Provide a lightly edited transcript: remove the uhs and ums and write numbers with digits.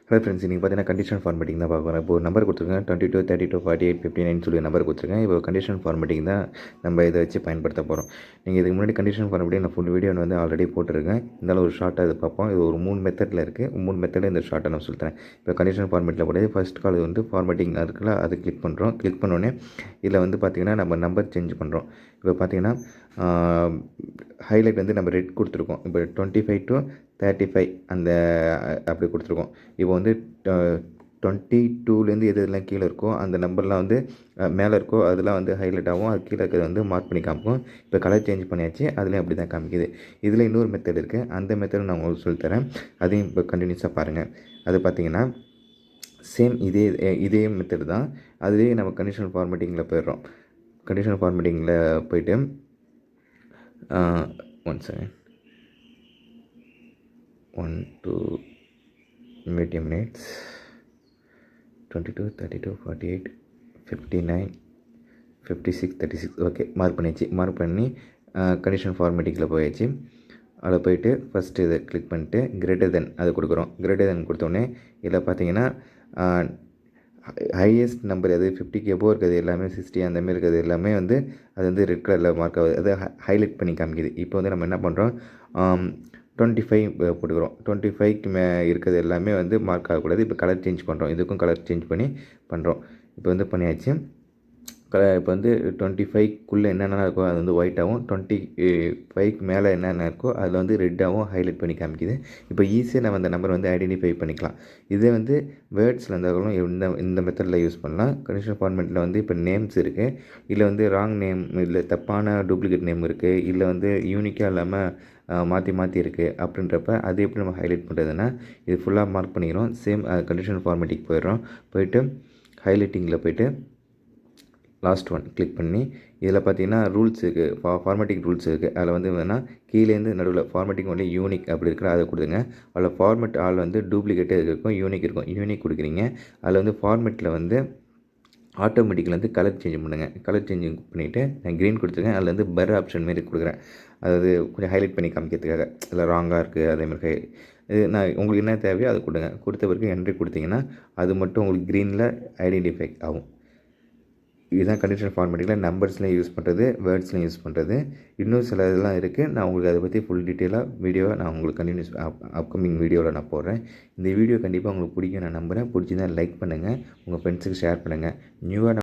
Hello friends, இன்றைக்கி பார்த்தீங்கன்னா conditional formatting தான் பார்க்க போகிறோம். இப்போ ஒரு நம்பர் கொடுத்துருக்கேன் 22 32 48 59 சொல்லி நம்பர் கொடுத்துருக்கேன். இப்போ கண்டிஷனல் ஃபார்மேட்டிங் தான் நம்ம இதை வச்சு பயன்படுத்த போகிறோம். நீங்கள் இதுக்கு முன்னாடி கண்டிஷனல் ஃபார்மேட்டிங் நான் ஃபுல் வீடியோ வந்து ஆல்ரெடி போட்டிருக்கேன். இருந்தாலும் ஒரு ஷார்ட்டாக இது பார்ப்போம். இது ஒரு 3 மெத்தடில் இருக்குது. 3 மெத்தடில் இந்த ஷார்ட்டை நான் சொல்லித்தரேன். இப்போ கண்டிஷனல் ஃபார்மேட்டில் கூட ஃபர்ஸ்ட் கால் வந்து ஃபார்மேட்டிங் இருக்குல்ல, அது கிளிக் பண்ணுறோம். கிளிக் பண்ணோடனே இதில் வந்து பார்த்திங்கன்னா நம்ம நம்பர் சேஞ்ச் பண்ணுறோம். இப்போ பார்த்திங்கன்னா ஹைலைட் வந்து நம்ம ரெட் கொடுத்துருக்கோம். இப்போ 25 to 35 அந்த அப்படி கொடுத்துருக்கோம். இப்போ வந்து 22லேருந்து எதெல்லாம் கீழே இருக்கோ அந்த நம்பர்லாம் வந்து மேலே இருக்கோ அதெல்லாம் வந்து ஹைலைட் ஆகும். அது கீழே இருக்கிறத வந்து மார்க் பண்ணி காமிக்கும். இப்போ கலர் சேஞ்ச் பண்ணியாச்சு, அதுலேயும் அப்படி தான் காமிக்குது. இதில் இன்னொரு மெத்தட் இருக்குது. அந்த மெத்தட் நான் உங்களுக்கு சொல்லித்தரேன். அதையும் இப்போ கண்டினியூஸாக பாருங்கள். அது பார்த்திங்கன்னா சேம் இதே மெத்தட் தான். அதுலேயே நம்ம கண்டிஷனல் ஃபார்மேட்டிங்கில் போயிடுறோம். கண்டிஷனல் ஃபார்மேட்டிங்கில் போயிட்டு 1 second 1 2 20 minutes 22 32 48 59 56 36 ஓகே மார்க் பண்ணியாச்சு. மார்க் பண்ணி கண்டிஷன் ஃபார்மேட்டிக்கில் போயாச்சு. அதில் போயிட்டு ஃபஸ்ட்டு இதை கிளிக் பண்ணிட்டு கிரேட்டர் தென் அது கொடுக்குறோம். கிரேட்டர் தென் கொடுத்தோடனே இதில் பார்த்தீங்கன்னா ஹையஸ்ட் நம்பர் எது 50க்கு எபோவ் இருக்கிறது எல்லாமே 60 அந்தமாரி இருக்கிறது எல்லாமே வந்து அது வந்து ரெட் கலரில் மார்க் ஆகுது. அதை ஹைலைட் பண்ணி காமிக்குது. இப்போ வந்து நம்ம என்ன பண்ணுறோம், 25 போட்டுக்கிறோம். 25க்கு இருக்கிறது எல்லாமே வந்து மார்க் ஆகக்கூடாது. இப்போ கலர் சேஞ்ச் பண்ணுறோம். இதுக்கும் கலர் சேஞ்ச் பண்ணி பண்ணுறோம். இப்போ வந்து பண்ணியாச்சு. இப்போ வந்து 25க்குள்ளே என்னென்ன இருக்கோ அது வந்து ஒயிட்டாகவும், 25க்கு மேலே என்னென்ன இருக்கோ அதில் வந்து ரெட்டாகவும் ஹைலைட் பண்ணி காமிக்குது. இப்போ ஈஸியாக நம்ம அந்த நம்பர் வந்து ஐடென்டிஃபை பண்ணிக்கலாம். இதே வந்து வேர்ட்ஸில் இருந்தாலும் இந்த மெத்தடில் யூஸ் பண்ணலாம். கண்டிஷனல் ஃபார்மேட்டில் வந்து இப்போ நேம்ஸ் இருக்குது. இல்லை வந்து ராங் நேம், இல்லை தப்பான டூப்ளிகேட் நேம் இருக்குது, இல்லை வந்து யூனிக்காக இல்லாமல் மாற்றி இருக்குது. அப்படின்றப்ப அது எப்படி நம்ம ஹைலைட் பண்ணுறதுன்னா இது ஃபுல்லாக மார்க் பண்ணிக்கிறோம். சேம் கண்டிஷனல் ஃபார்மேட்டிக் போயிடுறோம். போயிட்டு ஹைலைட்டிங்கில் போயிட்டு லாஸ்ட் ஒன் கிளிக் பண்ணி இதில் பார்த்தீங்கன்னா ரூல்ஸ் இருக்குது, ஃபார்மேட்டிங் ரூல்ஸ் இருக்குது. அதில் வந்து என்னென்னா கீழேருந்து நடுவில் ஃபார்மேட்டிங் ஒன்லி யூனிக் அப்படி இருக்கிற அதை கொடுங்க. அதில் ஃபார்மேட் ஆல் வந்து டூப்ளிகேட்டே இருக்கும், யூனிக் இருக்கும். யூனிக் கொடுக்குறீங்க. அதில் வந்து ஃபார்மேட்டில் வந்து ஆட்டோமேட்டிக்கில் வந்து கலர் சேஞ்ச் பண்ணுங்கள். கலர் சேஞ்ச் பண்ணிவிட்டு நான் க்ரீன் கொடுத்துருக்கேன். அதில் வந்து பர் ஆப்ஷன் மாரி கொடுக்குறேன். அதாவது கொஞ்சம் ஹைலைட் பண்ணி காமிக்கிறதுக்காக. அதில் ராங்காக இருக்குது அதேமாதிரி இது நான் உங்களுக்கு என்ன தேவையோ அதை கொடுங்க. கொடுத்த பிறகு என்ட்ரி கொடுத்தீங்கன்னா அது மட்டும் உங்களுக்கு க்ரீனில் ஐடென்டிஃபை ஆகும். இதுதான் கண்டிஷனல் ஃபார்மேட்டிங்கில் நம்பர்ஸ்லையும் யூஸ் பண்ணுறது, வேர்ட்ஸ்லையும் யூஸ் பண்ணுறது. இன்னும் சில இதெல்லாம் இருக்குது. நான் உங்களுக்கு அதை பற்றி ஃபுல் டீட்டெயிலாக வீடியோவை நான் உங்களுக்கு கண்டினியூஸ் அப்கமிங் வீடியோவில் நான் போடுறேன். இந்த வீடியோ கண்டிப்பாக உங்களுக்கு பிடிக்கும் நான் நம்புகிறேன். பிடிச்சிருந்தா லைக் பண்ணுங்கள், உங்கள் ஃப்ரெண்ட்ஸுக்கு ஷேர் பண்ணுங்கள். நியூவாக